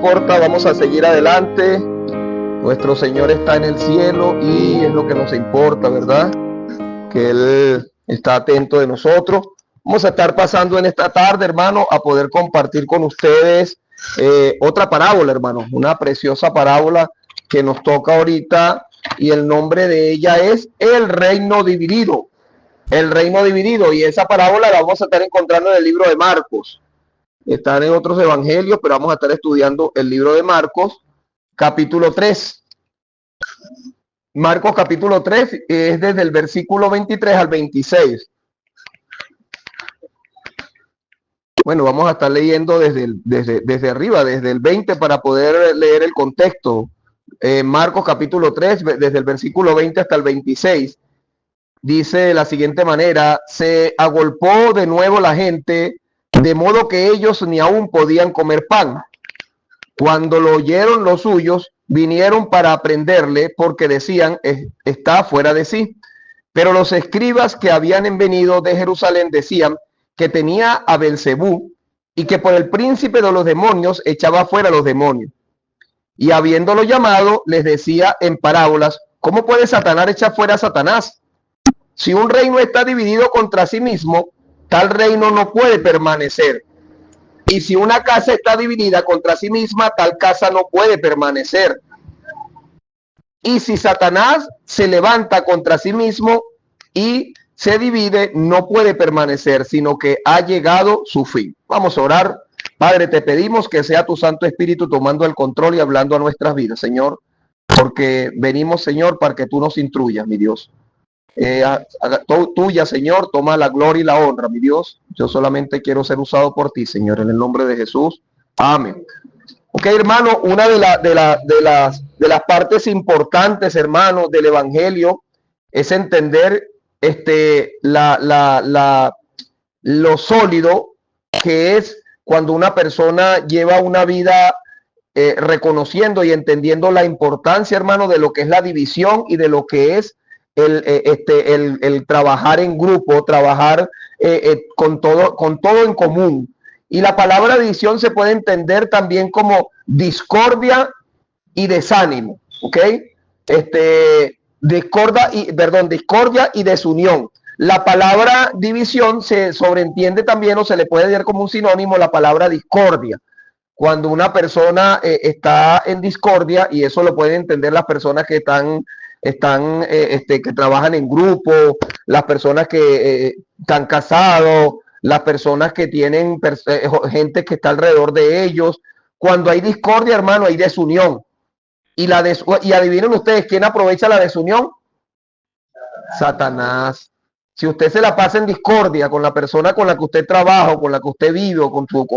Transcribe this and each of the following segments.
importa, vamos a seguir adelante. Nuestro Señor está en el cielo y es lo que nos importa, ¿verdad? Que Él está atento de nosotros. Vamos a estar pasando en esta tarde, hermano, a poder compartir con ustedes otra parábola, hermano, una preciosa parábola que nos toca ahorita, y el nombre de ella es El Reino Dividido. El Reino Dividido, y esa parábola la vamos a estar encontrando en el libro de Marcos. Están en otros evangelios, pero vamos a estar estudiando el libro de Marcos, capítulo 3. Marcos capítulo 3 es desde el versículo 23 al 26. Bueno, vamos a estar leyendo desde arriba, desde el 20, para poder leer el contexto. Marcos capítulo 3, desde el versículo 20 hasta el 26. Dice de la siguiente manera: se agolpó de nuevo la gente, de modo que ellos ni aún podían comer pan. Cuando lo oyeron los suyos, vinieron para prenderle, porque decían, está fuera de sí. Pero los escribas que habían venido de Jerusalén decían que tenía a Belcebú, y que por el príncipe de los demonios echaba fuera los demonios. Y habiéndolo llamado, les decía en parábolas: ¿cómo puede Satanás echar fuera a Satanás? Si un reino está dividido contra sí mismo, tal reino no puede permanecer. Y si una casa está dividida contra sí misma, tal casa no puede permanecer. Y si Satanás se levanta contra sí mismo y se divide, no puede permanecer, sino que ha llegado su fin. Vamos a orar. Padre, te pedimos que sea tu Santo Espíritu tomando el control y hablando a nuestras vidas, Señor, porque venimos, Señor, para que tú nos instruyas, mi Dios. Tuya, Señor, toma la gloria y la honra, mi Dios. Yo solamente quiero ser usado por ti, Señor, en el nombre de Jesús. Amén. Ok, hermano, una de las partes importantes, hermano, del evangelio es entender lo sólido que es cuando una persona lleva una vida reconociendo y entendiendo la importancia, hermano, de lo que es la división y de lo que es el trabajar en grupo, trabajar con todo en común. Y la palabra división se puede entender también como discordia y desánimo, ¿ok? Discordia y desunión. La palabra división se sobreentiende también, o se le puede ver como un sinónimo, la palabra discordia. Cuando una persona está en discordia, y eso lo pueden entender las personas que que trabajan en grupo, las personas que están casados, las personas que tienen gente que está alrededor de ellos. Cuando hay discordia, hermano, hay desunión. Y adivinen ustedes, ¿quién aprovecha la desunión? Satanás. Si usted se la pasa en discordia con la persona con la que usted trabaja, o con la que usted vive, o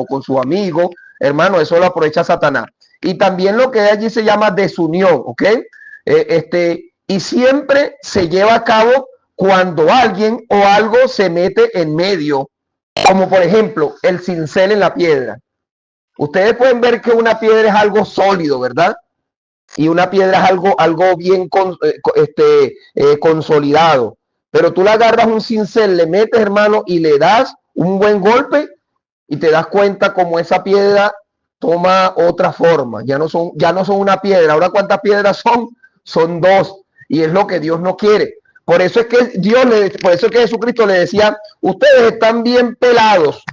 con su amigo, hermano, eso lo aprovecha Satanás. Y también lo que allí se llama desunión, ¿ok? Y siempre se lleva a cabo cuando alguien o algo se mete en medio, como por ejemplo el cincel en la piedra. Ustedes pueden ver que una piedra es algo sólido, ¿verdad? Y una piedra es algo bien consolidado. Pero tú le agarras un cincel, le metes, hermano, y le das un buen golpe, y te das cuenta como esa piedra toma otra forma. Ya no son una piedra. Ahora, ¿cuántas piedras son? Son dos. Y es lo que Dios no quiere. Por eso es que Jesucristo le decía: ustedes están bien pelados,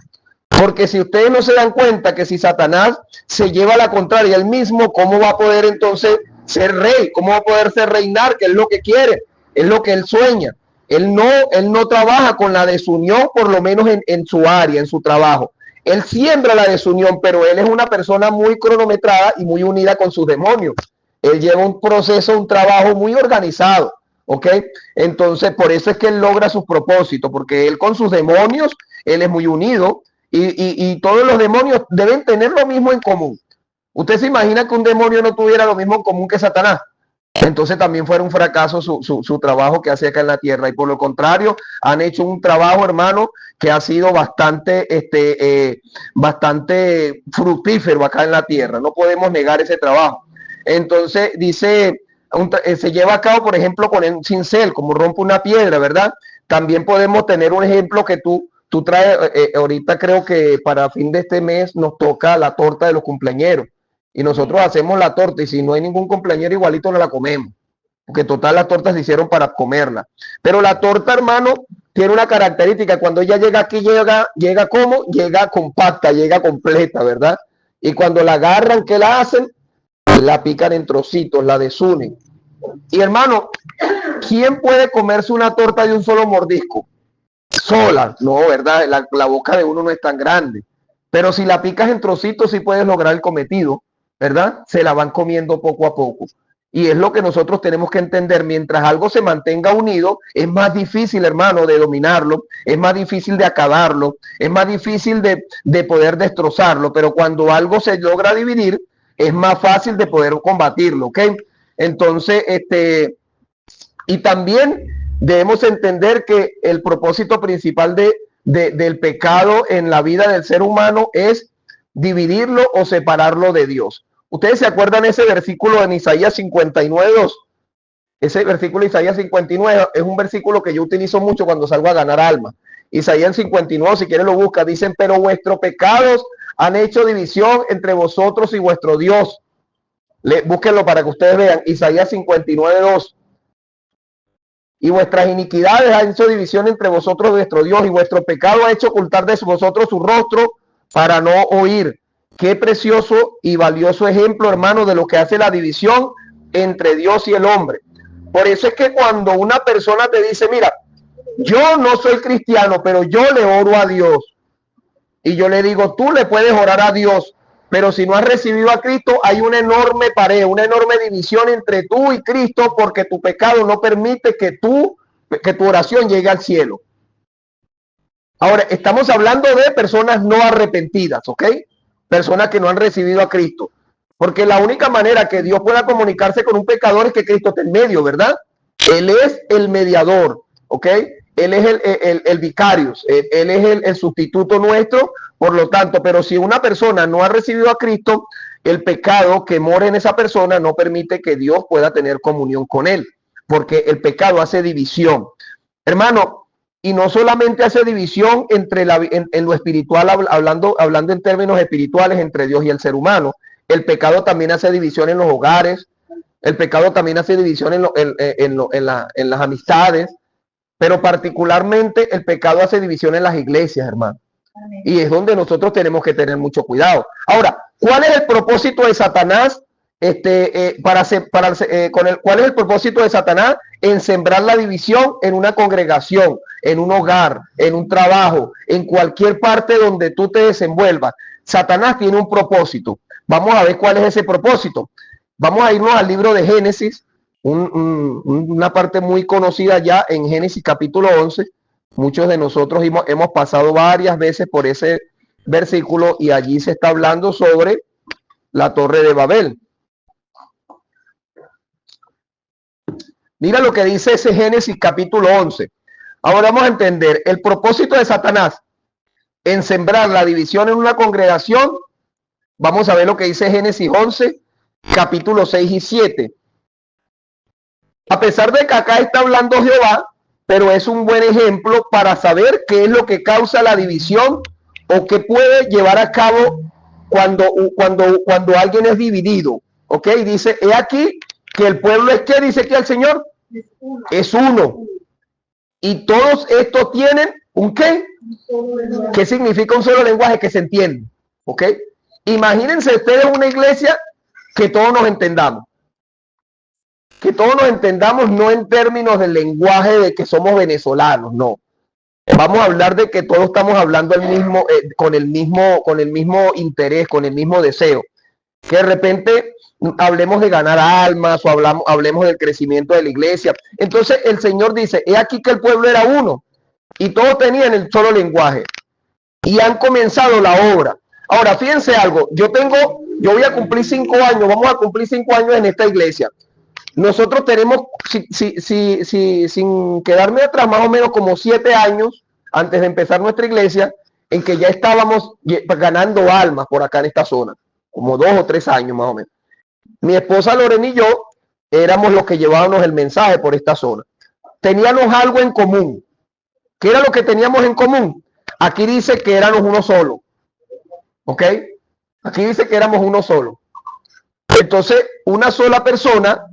porque si ustedes no se dan cuenta que si Satanás se lleva a la contraria él mismo, ¿cómo va a poder entonces ser rey? ¿Cómo va a poder ser reinar? Que es lo que quiere, es lo que él sueña. Él no trabaja con la desunión, por lo menos en su área, en su trabajo. Él siembra la desunión, pero él es una persona muy cronometrada y muy unida con sus demonios. Él lleva un proceso, un trabajo muy organizado, ¿ok? Entonces, por eso es que él logra sus propósitos, porque él con sus demonios, él es muy unido, y todos los demonios deben tener lo mismo en común. ¿Usted se imagina que un demonio no tuviera lo mismo en común que Satanás? Entonces también fuera un fracaso su trabajo que hace acá en la tierra. Y por lo contrario, han hecho un trabajo, hermano, que ha sido bastante fructífero acá en la tierra. No podemos negar ese trabajo. Entonces dice, se lleva a cabo, por ejemplo, con el cincel, como rompe una piedra, ¿verdad? También podemos tener un ejemplo que tú traes. Ahorita creo que para fin de este mes nos toca la torta de los cumpleañeros. Y nosotros hacemos la torta y si no hay ningún cumpleañero igualito no la comemos. Porque total las tortas se hicieron para comerla. Pero la torta, hermano, tiene una característica. Cuando ella llega aquí, llega como, llega compacta, llega completa, ¿verdad? Y cuando la agarran, ¿qué la hacen? La pican en trocitos, la desunen. Y hermano, ¿quién puede comerse una torta de un solo mordisco? Sola, no, ¿verdad? La boca de uno no es tan grande. Pero si la picas en trocitos, sí puedes lograr el cometido, ¿verdad? Se la van comiendo poco a poco. Y es lo que nosotros tenemos que entender. Mientras algo se mantenga unido, es más difícil, hermano, de dominarlo, es más difícil de acabarlo, es más difícil de poder destrozarlo. Pero cuando algo se logra dividir, es más fácil de poder combatirlo, ¿ok? Entonces, y también debemos entender que el propósito principal del pecado en la vida del ser humano es dividirlo o separarlo de Dios. ¿Ustedes se acuerdan ese versículo en Isaías 59:2? Ese versículo de Isaías 59 es un versículo que yo utilizo mucho cuando salgo a ganar alma. Isaías 59, si quieren lo busca, dicen, pero vuestros pecados han hecho división entre vosotros y vuestro Dios. Búsquenlo para que ustedes vean. Isaías 59:2. Y vuestras iniquidades han hecho división entre vosotros y vuestro Dios, y vuestro pecado ha hecho ocultar de vosotros su rostro para no oír. Qué precioso y valioso ejemplo, hermano, de lo que hace la división entre Dios y el hombre. Por eso es que cuando una persona te dice, mira, yo no soy cristiano, pero yo le oro a Dios. Y yo le digo, tú le puedes orar a Dios, pero si no has recibido a Cristo, hay una enorme pared, una enorme división entre tú y Cristo, porque tu pecado no permite que tu oración llegue al cielo. Ahora, estamos hablando de personas no arrepentidas, ¿ok? Personas que no han recibido a Cristo. Porque la única manera que Dios pueda comunicarse con un pecador es que Cristo esté en medio, ¿verdad? Él es el mediador, ¿ok? Él es el vicarius, él es el sustituto nuestro, por lo tanto, pero si una persona no ha recibido a Cristo, el pecado que mora en esa persona no permite que Dios pueda tener comunión con él, porque el pecado hace división. Hermano, y no solamente hace división entre en lo espiritual, hablando en términos espirituales entre Dios y el ser humano, el pecado también hace división en los hogares, el pecado también hace división en las amistades, pero particularmente el pecado hace división en las iglesias, hermano. Y es donde nosotros tenemos que tener mucho cuidado. Ahora, ¿cuál es el propósito de Satanás? ¿Cuál es el propósito de Satanás? En sembrar la división en una congregación, en un hogar, en un trabajo, en cualquier parte donde tú te desenvuelvas. Satanás tiene un propósito. Vamos a ver cuál es ese propósito. Vamos a irnos al libro de Génesis, una parte muy conocida ya en Génesis capítulo 11. Muchos de nosotros hemos pasado varias veces por ese versículo y allí se está hablando sobre la Torre de Babel. Mira lo que dice ese Génesis capítulo 11. Ahora vamos a entender el propósito de Satanás en sembrar la división en una congregación. Vamos a ver lo que dice Génesis 11, capítulo 6 y 7. A pesar de que acá está hablando Jehová, pero es un buen ejemplo para saber qué es lo que causa la división o qué puede llevar a cabo cuando alguien es dividido. ¿Ok? Dice, he aquí que el pueblo es que dice que el Señor es uno. Y todos estos tienen un qué. ¿Qué significa un solo lenguaje? Que se entiende. ¿Ok? Imagínense ustedes una iglesia que todos nos entendamos. Que todos nos entendamos no en términos del lenguaje de que somos venezolanos, no. Vamos a hablar de que todos estamos hablando con el mismo interés, con el mismo deseo. Que de repente hablemos de ganar almas o hablemos del crecimiento de la iglesia. Entonces el Señor dice, he aquí que el pueblo era uno y todos tenían el solo lenguaje y han comenzado la obra. Ahora, fíjense algo, yo voy a cumplir 5 años, vamos a cumplir 5 años en esta iglesia. Nosotros tenemos, sin quedarme atrás, más o menos como 7 años antes de empezar nuestra iglesia, en que ya estábamos ganando almas por acá en esta zona, como 2 o 3 años más o menos. Mi esposa Lorena y yo éramos los que llevábamos el mensaje por esta zona. Teníamos algo en común. ¿Qué era lo que teníamos en común? Aquí dice que éramos uno solo. ¿Ok? Aquí dice que éramos uno solo. Entonces, una sola persona,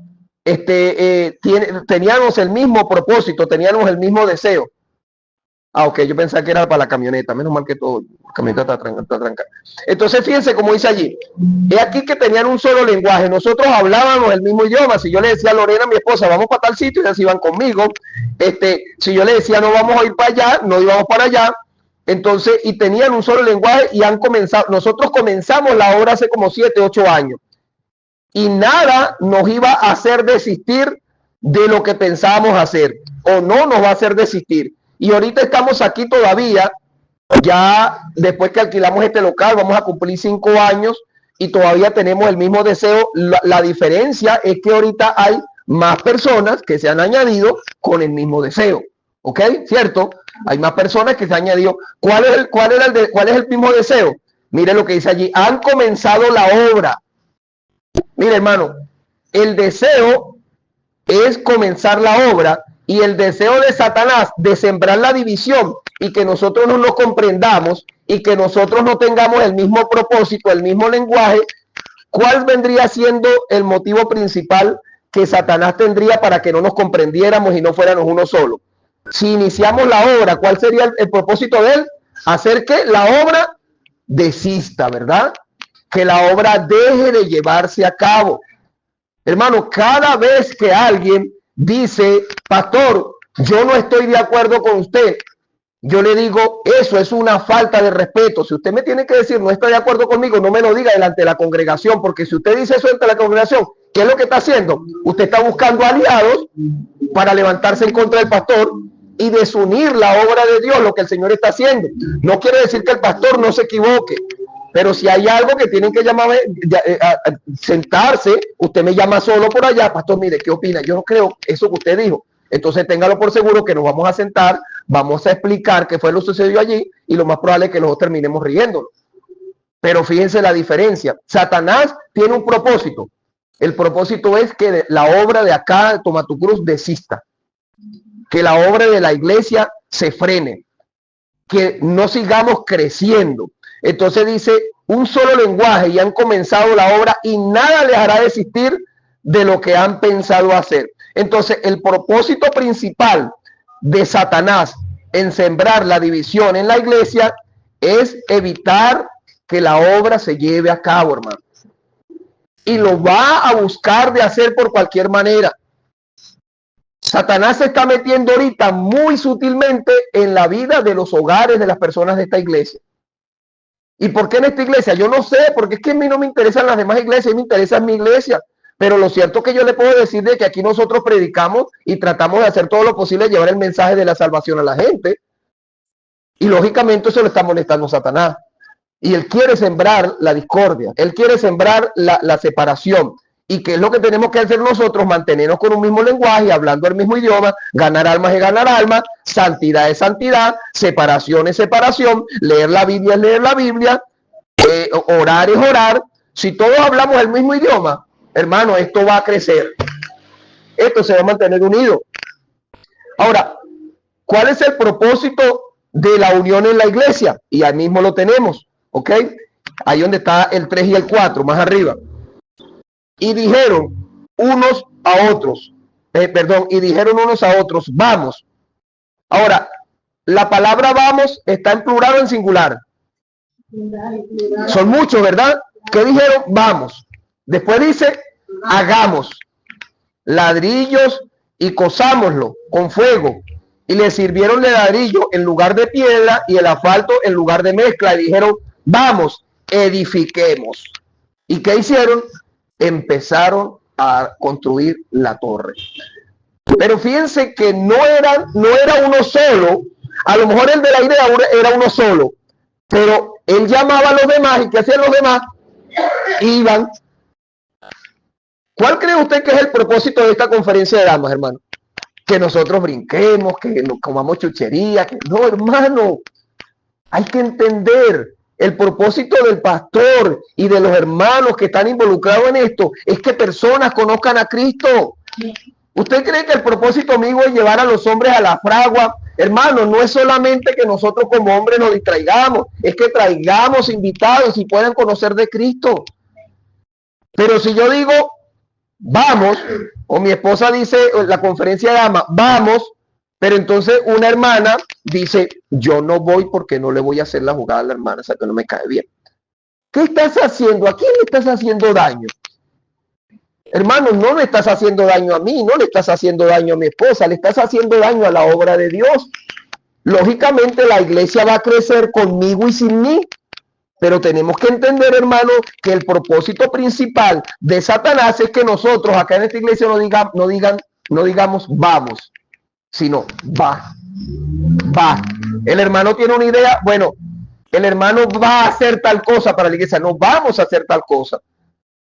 teníamos el mismo propósito, teníamos el mismo deseo. Ah, ok, yo pensaba que era para la camioneta, menos mal que todo, la camioneta está trancada. Entonces, fíjense como dice allí, es aquí que tenían un solo lenguaje, nosotros hablábamos el mismo idioma. Si yo le decía a Lorena, mi esposa, vamos para tal sitio, ellas iban conmigo. Si yo le decía, no vamos a ir para allá, no íbamos para allá. Entonces, y tenían un solo lenguaje y han comenzado, nosotros comenzamos la obra hace como 7, 8 años. Y nada nos iba a hacer desistir de lo que pensábamos hacer, o no nos va a hacer desistir. Y ahorita estamos aquí todavía, ya después que alquilamos este local, vamos a cumplir 5 años y todavía tenemos el mismo deseo. La diferencia es que ahorita hay más personas que se han añadido con el mismo deseo. ¿Ok? ¿Cierto? Hay más personas que se han añadido. ¿Cuál es el mismo deseo? Mire lo que dice allí. Han comenzado la obra. Mire, hermano, el deseo es comenzar la obra, y el deseo de Satanás de sembrar la división y que nosotros no nos comprendamos y que nosotros no tengamos el mismo propósito, el mismo lenguaje. ¿Cuál vendría siendo el motivo principal que Satanás tendría para que no nos comprendiéramos y no fuéramos uno solo? Si iniciamos la obra, ¿cuál sería el propósito de él? Hacer que la obra desista, ¿verdad? Que la obra deje de llevarse a cabo. Hermano, cada vez que alguien dice, pastor, yo no estoy de acuerdo con usted, yo le digo, eso es una falta de respeto. Si usted me tiene que decir, no está de acuerdo conmigo, no me lo diga delante de la congregación, porque si usted dice eso ante la congregación, ¿qué es lo que está haciendo? Usted está buscando aliados para levantarse en contra del pastor y desunir la obra de Dios, lo que el Señor está haciendo. No quiere decir que el pastor no se equivoque, pero si hay algo que tienen que llamarme, sentarse, usted me llama solo por allá, pastor, mire, ¿qué opina? Yo no creo eso que usted dijo. Entonces téngalo por seguro que nos vamos a sentar, vamos a explicar qué fue lo que sucedió allí, y lo más probable es que nosotros terminemos riéndonos. Pero fíjense la diferencia. Satanás tiene un propósito. El propósito es que la obra de acá, de Toma tu Cruz, desista. Que la obra de la iglesia se frene. Que no sigamos creciendo. Entonces dice, un solo lenguaje, y han comenzado la obra y nada les hará desistir de lo que han pensado hacer. Entonces, el propósito principal de Satanás en sembrar la división en la iglesia es evitar que la obra se lleve a cabo, hermano. Y lo va a buscar de hacer por cualquier manera. Satanás se está metiendo ahorita muy sutilmente en la vida de los hogares de las personas de esta iglesia. ¿Y por qué en esta iglesia? Yo no sé, porque es que a mí no me interesan las demás iglesias, me interesa mi iglesia. Pero lo cierto es que yo le puedo decir de que aquí nosotros predicamos y tratamos de hacer todo lo posible de llevar el mensaje de la salvación a la gente. Y lógicamente eso le está molestando a Satanás. Y él quiere sembrar la discordia, él quiere sembrar la separación. ¿Y qué es lo que tenemos que hacer nosotros? Mantenernos con un mismo lenguaje, hablando el mismo idioma. Ganar almas es ganar almas, santidad es santidad, separación es separación, leer la Biblia es leer la Biblia, orar es orar. Si todos hablamos el mismo idioma, hermano, esto va a crecer. Esto se va a mantener unido. Ahora, ¿cuál es el propósito de la unión en la iglesia? Y ahí mismo lo tenemos, ¿ok? Ahí donde está el 3 y el 4, más arriba. Y dijeron unos a otros, y dijeron unos a otros, vamos. Ahora, la palabra vamos está en plural o en singular. Son muchos, ¿verdad? ¿Qué dijeron? Vamos. Después dice, hagamos ladrillos y cosámoslo con fuego. Y le sirvieron de ladrillo en lugar de piedra y el asfalto en lugar de mezcla. Y dijeron, vamos, edifiquemos. ¿Y qué hicieron? Empezaron a construir la torre. Pero fíjense que no era uno solo. A lo mejor el de la idea era uno solo, pero él llamaba a los demás. ¿Y qué hacían los demás? Iban. ¿Cuál cree usted que es el propósito de esta conferencia de damas, hermano? Que nosotros brinquemos, que nos comamos chuchería. No, hermano, hay que entender. El propósito del pastor y de los hermanos que están involucrados en esto es que personas conozcan a Cristo. ¿Usted cree que el propósito mío es llevar a los hombres a la fragua? Hermano, no es solamente que nosotros como hombres nos distraigamos, es que traigamos invitados y puedan conocer de Cristo. Pero si yo digo, vamos, o mi esposa dice, la conferencia de damas, vamos, pero entonces una hermana dice, yo no voy porque no le voy a hacer la jugada a la hermana, o sea que no me cae bien. ¿Qué estás haciendo? ¿A quién le estás haciendo daño? Hermano, no le estás haciendo daño a mí, no le estás haciendo daño a mi esposa, le estás haciendo daño a la obra de Dios. Lógicamente la iglesia va a crecer conmigo y sin mí, pero tenemos que entender, hermano, que el propósito principal de Satanás es que nosotros acá en esta iglesia no digamos vamos, sino va. El hermano tiene una idea, bueno, el hermano va a hacer tal cosa para la iglesia, no vamos a hacer tal cosa.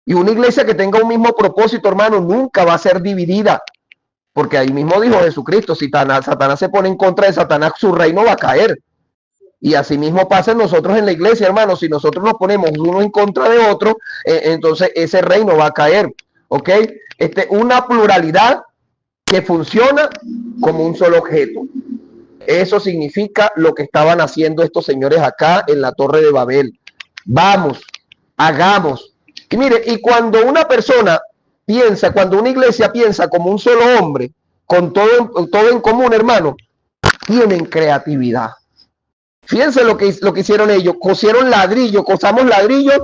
Y una iglesia que tenga un mismo propósito, hermano, nunca va a ser dividida. Porque ahí mismo dijo Jesucristo, si Satanás se pone en contra de Satanás, su reino va a caer. Y así mismo pasa en nosotros en la iglesia, hermano. Si nosotros nos ponemos uno en contra de otro, entonces ese reino va a caer. ¿Ok? Una pluralidad que funciona como un solo objeto. Eso significa lo que estaban haciendo estos señores acá en la Torre de Babel. Vamos, hagamos. Y mire, y cuando una persona piensa, cuando una iglesia piensa como un solo hombre, con todo en común, hermano, tienen creatividad. Fíjense lo que hicieron ellos, cosieron ladrillos, cosamos ladrillos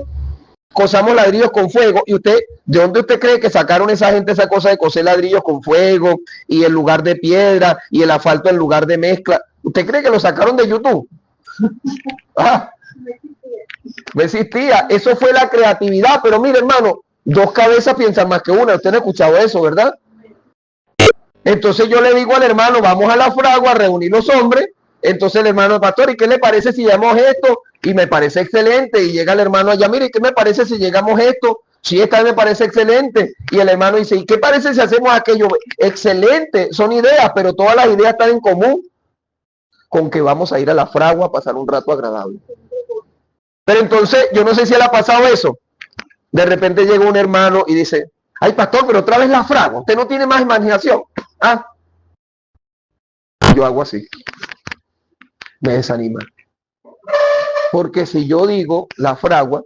con fuego. ¿Y usted, de dónde usted cree que sacaron esa gente esa cosa de coser ladrillos con fuego y en lugar de piedra y el asfalto en lugar de mezcla? ¿Usted cree que lo sacaron de YouTube? Ah, no existía. Eso fue la creatividad. Pero mire, hermano, dos cabezas piensan más que una. Usted no ha escuchado eso, ¿verdad? Entonces yo le digo al hermano, vamos a la fragua a reunir los hombres. Entonces el hermano, pastor, ¿y qué le parece si llegamos esto? Y me parece excelente. Y llega el hermano allá, mire, ¿qué me parece si llegamos esto? Sí, esta me parece excelente. Y el hermano dice, ¿y qué parece si hacemos aquello? Excelente, son ideas, pero todas las ideas están en común con que vamos a ir a la fragua a pasar un rato agradable. Pero entonces, yo no sé si le ha pasado eso. De repente llega un hermano y dice, ay, pastor, pero otra vez la fragua. Usted no tiene más imaginación. Ah, yo hago así. Me desanima. Porque si yo digo la fragua,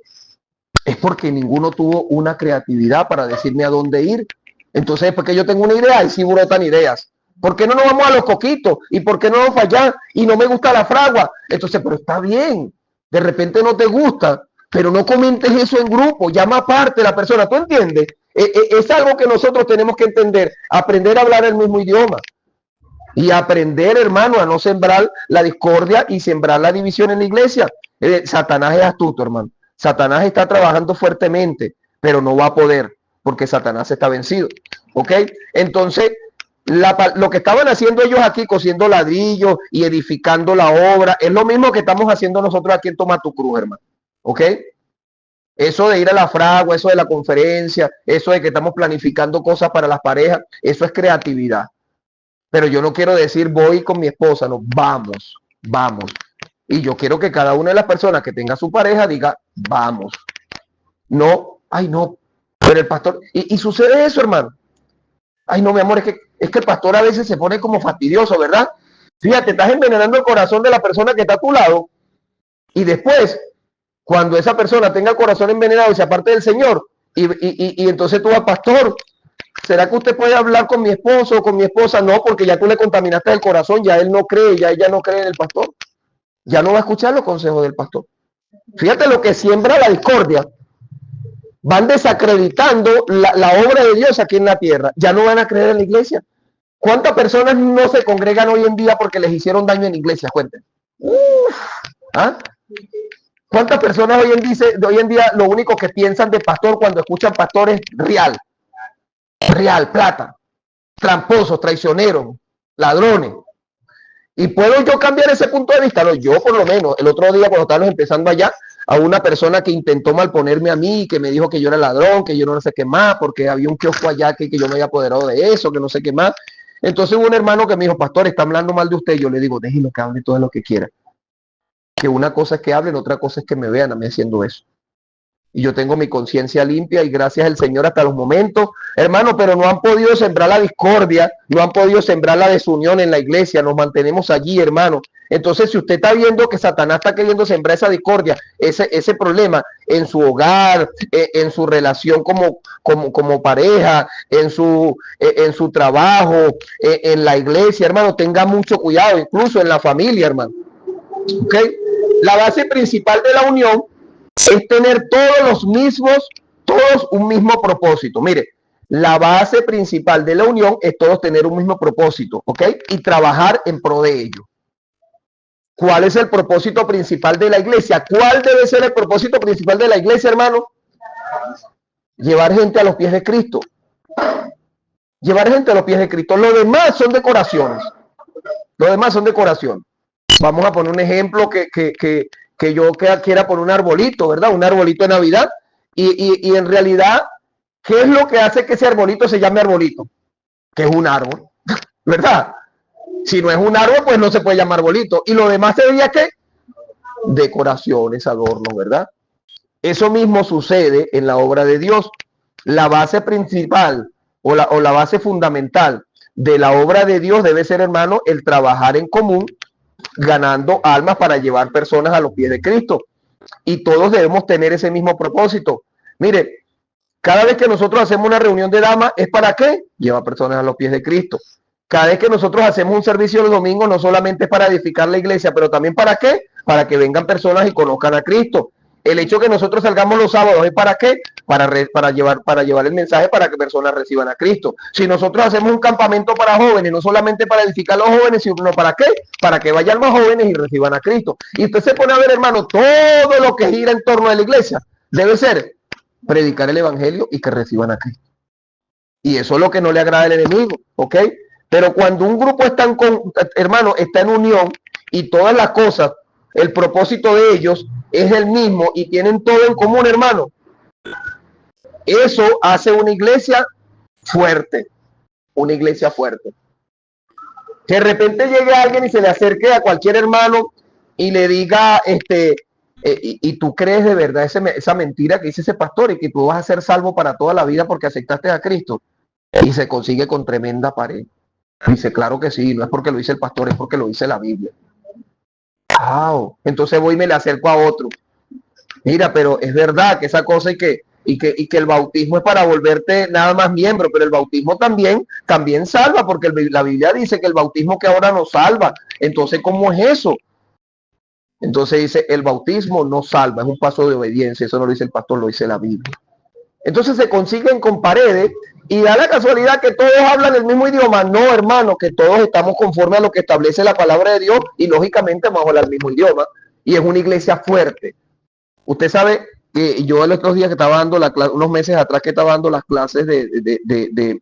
es porque ninguno tuvo una creatividad para decirme a dónde ir. Entonces, porque yo tengo una idea y sí brotan ideas. ¿Por qué no nos vamos a los coquitos? ¿Y por qué no vamos para allá? Y no me gusta la fragua. Entonces, pero está bien. De repente no te gusta, pero no comentes eso en grupo. Llama aparte la persona. ¿Tú entiendes? Es algo que nosotros tenemos que entender. Aprender a hablar el mismo idioma. Y aprender, hermano, a no sembrar la discordia y sembrar la división en la iglesia. Satanás es astuto, hermano. Satanás está trabajando fuertemente, pero no va a poder, porque Satanás está vencido. ¿Ok? Entonces, lo que estaban haciendo ellos aquí, cosiendo ladrillos y edificando la obra, es lo mismo que estamos haciendo nosotros aquí en Toma tu Cruz, hermano. ¿Ok? Eso de ir a la fragua, eso de la conferencia, eso de que estamos planificando cosas para las parejas, eso es creatividad. Pero yo no quiero decir voy con mi esposa, no, vamos. Y yo quiero que cada una de las personas que tenga su pareja diga, vamos. No, ay no, pero el pastor, y sucede eso, hermano. Ay no, mi amor, es que el pastor a veces se pone como fastidioso, ¿verdad? Fíjate, estás envenenando el corazón de la persona que está a tu lado y después, cuando esa persona tenga el corazón envenenado y se aparte del Señor, y entonces tú vas, pastor, ¿será que usted puede hablar con mi esposo o con mi esposa? No, porque ya tú le contaminaste el corazón, ya él no cree, ya ella no cree en el pastor. Ya no va a escuchar los consejos del pastor. Fíjate lo que siembra la discordia. Van desacreditando la obra de Dios aquí en la tierra. Ya no van a creer en la iglesia. ¿Cuántas personas no se congregan hoy en día porque les hicieron daño en la iglesia? Cuenten. ¿Ah? ¿Cuántas personas hoy en día lo único que piensan de pastor cuando escuchan pastor es real, plata, tramposos, traicioneros, ladrones? ¿Y puedo yo cambiar ese punto de vista? No, yo por lo menos, el otro día cuando estábamos empezando allá, a una persona que intentó malponerme a mí, que me dijo que yo era ladrón, que yo no sé qué más, porque había un kiosco allá que yo me había apoderado de eso, que no sé qué más. Entonces hubo un hermano que me dijo, pastor, está hablando mal de usted. Yo le digo, déjelo que hable todo lo que quiera. Que una cosa es que hablen, otra cosa es que me vean a mí haciendo eso. y yo tengo mi conciencia limpia y gracias al Señor hasta los momentos, hermano, pero no han podido sembrar la discordia, no han podido sembrar la desunión en la iglesia, nos mantenemos allí, hermano. Entonces, si usted está viendo que Satanás está queriendo sembrar esa discordia, ese problema en su hogar, en su relación como pareja, en su trabajo, en la iglesia, hermano, tenga mucho cuidado, incluso en la familia, hermano. ¿Ok? La base principal de la unión es tener todos un mismo propósito. Mire, la base principal de la unión es todos tener un mismo propósito, ¿ok? Y trabajar en pro de ello. ¿Cuál es el propósito principal de la iglesia? ¿Cuál debe ser el propósito principal de la iglesia, hermano? Llevar gente a los pies de Cristo. Llevar gente a los pies de Cristo. Lo demás son decoraciones. Lo demás son decoraciones. Vamos a poner un ejemplo que yo quiera poner un arbolito, ¿verdad? Un arbolito de Navidad. Y en realidad, ¿qué es lo que hace que ese arbolito se llame arbolito? Que es un árbol, ¿verdad? Si no es un árbol, pues no se puede llamar arbolito. Y lo demás sería ¿qué? Decoraciones, adornos, ¿verdad? Eso mismo sucede en la obra de Dios. La base principal o la base fundamental de la obra de Dios debe ser, hermano, el trabajar en común, ganando almas para llevar personas a los pies de Cristo. Y todos debemos tener ese mismo propósito. Mire, cada vez que nosotros hacemos una reunión de damas, ¿es para qué? Llevar personas a los pies de Cristo. Cada vez que nosotros hacemos un servicio los domingos, no solamente es para edificar la iglesia, pero también ¿para qué? Para que vengan personas y conozcan a Cristo. El hecho que nosotros salgamos los sábados es ¿para qué? Para llevar el mensaje para que personas reciban a Cristo. Si nosotros hacemos un campamento para jóvenes, no solamente para edificar a los jóvenes, sino ¿para qué? Para que vayan más jóvenes y reciban a Cristo. Y usted se pone a ver, hermano, todo lo que gira en torno a la iglesia debe ser predicar el evangelio y que reciban a Cristo. Y eso es lo que no le agrada al enemigo, ¿ok? Pero cuando un grupo está en unión y todas las cosas, el propósito de ellos es el mismo y tienen todo en común, hermano, eso hace una iglesia fuerte, una iglesia fuerte. Que de repente llegue alguien y se le acerque a cualquier hermano y le diga, y tú crees de verdad esa mentira que dice ese pastor y que tú vas a ser salvo para toda la vida porque aceptaste a Cristo, y se consigue con tremenda pared. Dice, claro que sí, no es porque lo dice el pastor, es porque lo dice la Biblia. Wow. Entonces voy y me le acerco a otro. Mira, pero es verdad que esa cosa y que el bautismo es para volverte nada más miembro, pero el bautismo también salva, porque la Biblia dice que el bautismo que ahora nos salva. Entonces, ¿cómo es eso? Entonces dice, el bautismo no salva, es un paso de obediencia. Eso no lo dice el pastor, lo dice la Biblia. Entonces se consiguen con paredes y da la casualidad que todos hablan el mismo idioma. No, hermano, que todos estamos conforme a lo que establece la palabra de Dios y lógicamente vamos a hablar el mismo idioma. Y es una iglesia fuerte. Usted sabe que yo los otros días que estaba dando unos meses atrás que estaba dando las clases de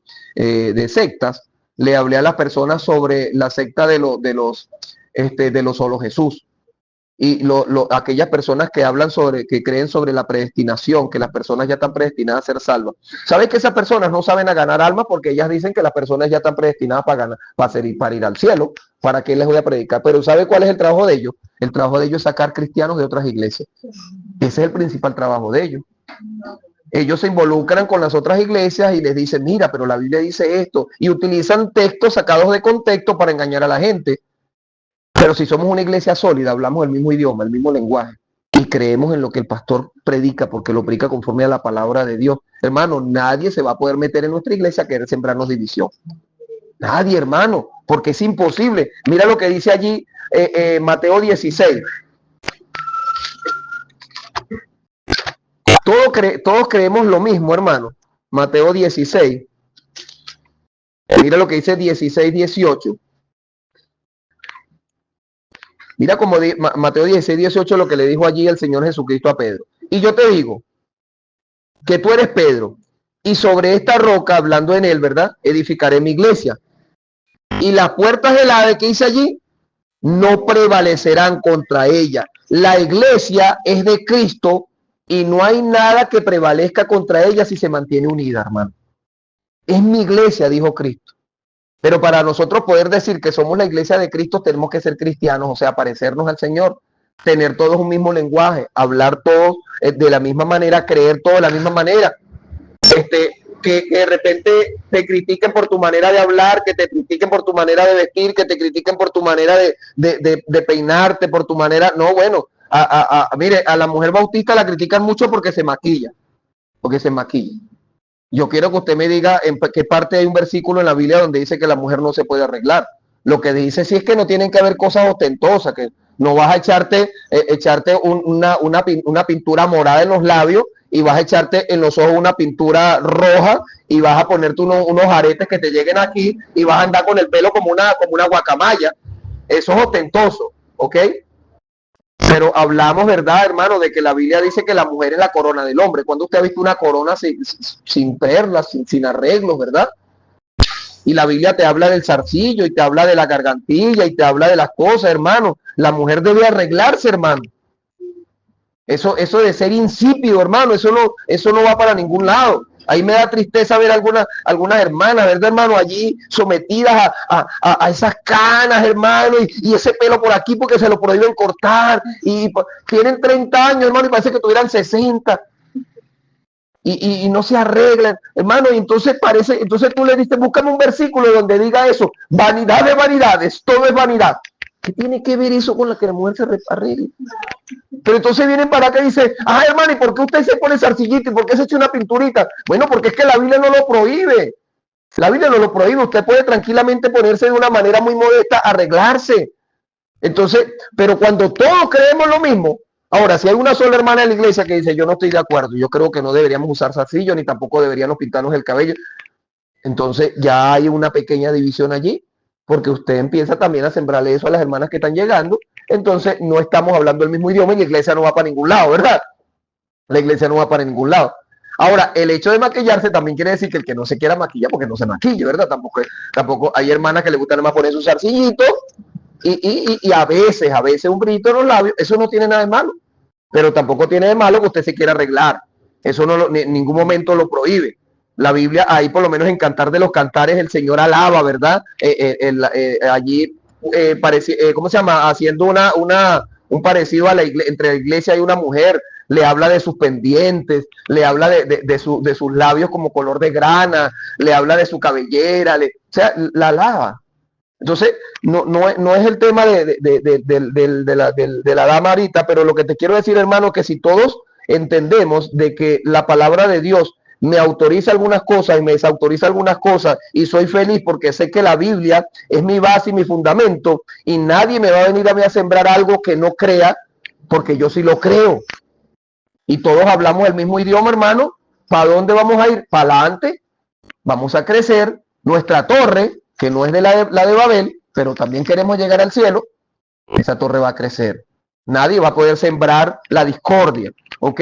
sectas, le hablé a las personas sobre la secta de los solo Jesús. Y aquellas personas que hablan que creen sobre la predestinación, que las personas ya están predestinadas a ser salvas. ¿Saben que esas personas no saben a ganar almas? Porque ellas dicen que las personas ya están predestinadas para ir al cielo. ¿Para qué les voy a predicar? Pero ¿sabe cuál es el trabajo de ellos? El trabajo de ellos es sacar cristianos de otras iglesias. Ese es el principal trabajo de ellos. Ellos se involucran con las otras iglesias y les dicen, mira, pero la Biblia dice esto. Y utilizan textos sacados de contexto para engañar a la gente. Pero si somos una iglesia sólida, hablamos el mismo idioma, el mismo lenguaje y creemos en lo que el pastor predica, porque lo predica conforme a la palabra de Dios, hermano, nadie se va a poder meter en nuestra iglesia a querer sembrarnos división. Nadie, hermano, porque es imposible. Mira lo que dice allí Mateo 16. Todos creemos lo mismo, hermano. Mateo 16. Mira lo que dice 16, 18. Mira como Mateo 16, 18 lo que le dijo allí el Señor Jesucristo a Pedro. Y yo te digo que tú eres Pedro y sobre esta roca, hablando en él, ¿verdad? Edificaré mi iglesia. Y las puertas del Hades que hice allí no prevalecerán contra ella. La iglesia es de Cristo y no hay nada que prevalezca contra ella si se mantiene unida, hermano. Es mi iglesia, dijo Cristo. Pero para nosotros poder decir que somos la iglesia de Cristo, tenemos que ser cristianos, o sea, parecernos al Señor. tener todos un mismo lenguaje, hablar todos de la misma manera, creer todos de la misma manera. Que de repente te critiquen por tu manera de hablar, que te critiquen por tu manera de vestir, que te critiquen por tu manera de peinarte, por tu manera, no, bueno, mire, a la mujer bautista la critican mucho porque se maquilla, Yo quiero que usted me diga en qué parte hay un versículo en la Biblia donde dice que la mujer no se puede arreglar. Lo que dice sí es que no tienen que haber cosas ostentosas, que no vas a echarte una pintura morada en los labios y vas a echarte en los ojos una pintura roja y vas a ponerte unos aretes que te lleguen aquí y vas a andar con el pelo como una guacamaya. Eso es ostentoso, ¿ok? Pero hablamos, ¿verdad, hermano? De que la Biblia dice que la mujer es la corona del hombre. ¿Cuándo usted ha visto una corona sin perlas, sin arreglos, verdad? Y la Biblia te habla del zarcillo y te habla de la gargantilla y te habla de las cosas, hermano. La mujer debe arreglarse, hermano. Eso de ser insípido, hermano, eso no va para ningún lado. Ahí me da tristeza ver algunas hermanas, ¿verdad, hermano? Allí sometidas a esas canas, hermano, y ese pelo por aquí porque se lo prohíben cortar. Y tienen 30 años, hermano, y parece que tuvieran 60. Y no se arreglan, hermano, y entonces tú le dices, búscame un versículo donde diga eso, vanidad de vanidades, todo es vanidad. ¿Qué tiene que ver eso con la que la mujer se arregle? Pero entonces vienen para acá y dicen, hermano, ¿y por qué usted se pone zarcillito? ¿Y por qué se echa una pinturita? Bueno, porque es que la Biblia no lo prohíbe. La Biblia no lo prohíbe. Usted puede tranquilamente ponerse de una manera muy modesta, arreglarse. Entonces, pero cuando todos creemos lo mismo, ahora, si hay una sola hermana en la iglesia que dice, yo no estoy de acuerdo, yo creo que no deberíamos usar zarcillo, ni tampoco deberíamos pintarnos el cabello, entonces ya hay una pequeña división allí, porque usted empieza también a sembrarle eso a las hermanas que están llegando. Entonces no estamos hablando el mismo idioma y la iglesia no va para ningún lado, ¿verdad? La iglesia no va para ningún lado. Ahora, el hecho de maquillarse también quiere decir que el que no se quiera maquillar, porque no se maquille, ¿verdad? Tampoco hay hermanas que les gusta nada más poner su zarcillito y a veces un brito en los labios. Eso no tiene nada de malo, pero tampoco tiene de malo que usted se quiera arreglar. Eso en ningún momento lo prohíbe. La Biblia, ahí por lo menos en Cantar de los Cantares, el Señor alaba, ¿verdad? Allí, ¿cómo se llama? Haciendo un parecido entre la iglesia y una mujer. Le habla de sus pendientes, le habla de sus labios como color de grana, le habla de su cabellera, o sea, la alaba. Entonces, no es el tema de la dama ahorita, pero lo que te quiero decir, hermano, que si todos entendemos de que la palabra de Dios me autoriza algunas cosas y me desautoriza algunas cosas y soy feliz porque sé que la Biblia es mi base y mi fundamento y nadie me va a venir a mí a sembrar algo que no crea porque yo sí lo creo. Y todos hablamos el mismo idioma, hermano. ¿Para dónde vamos a ir? Para adelante. Vamos a crecer. Nuestra torre, que no es de la de Babel, pero también queremos llegar al cielo, esa torre va a crecer. Nadie va a poder sembrar la discordia, ¿ok?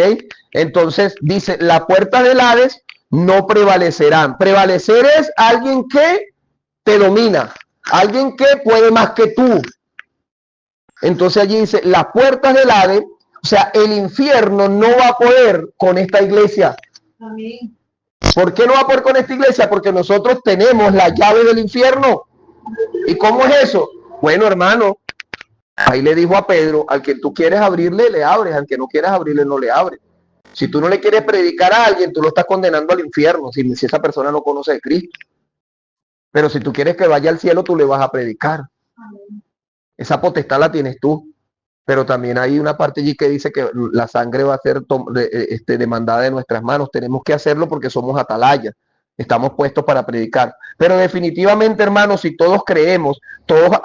Entonces dice, las puertas del Hades no prevalecerán. Prevalecer es alguien que te domina, alguien que puede más que tú. Entonces allí dice, las puertas del Hades, o sea, el infierno no va a poder con esta iglesia. Amén. ¿Por qué no va a poder con esta iglesia? Porque nosotros tenemos la llave del infierno. ¿Y cómo es eso? Bueno, hermano, ahí le dijo a Pedro, al que tú quieres abrirle, le abres, al que no quieras abrirle, no le abres. Si tú no le quieres predicar a alguien, tú lo estás condenando al infierno, si esa persona no conoce de Cristo. Pero si tú quieres que vaya al cielo, tú le vas a predicar. Esa potestad la tienes tú. Pero también hay una parte allí que dice que la sangre va a ser demandada de nuestras manos. Tenemos que hacerlo porque somos atalayas. Estamos puestos para predicar. Pero definitivamente, hermanos, si todos creemos, todos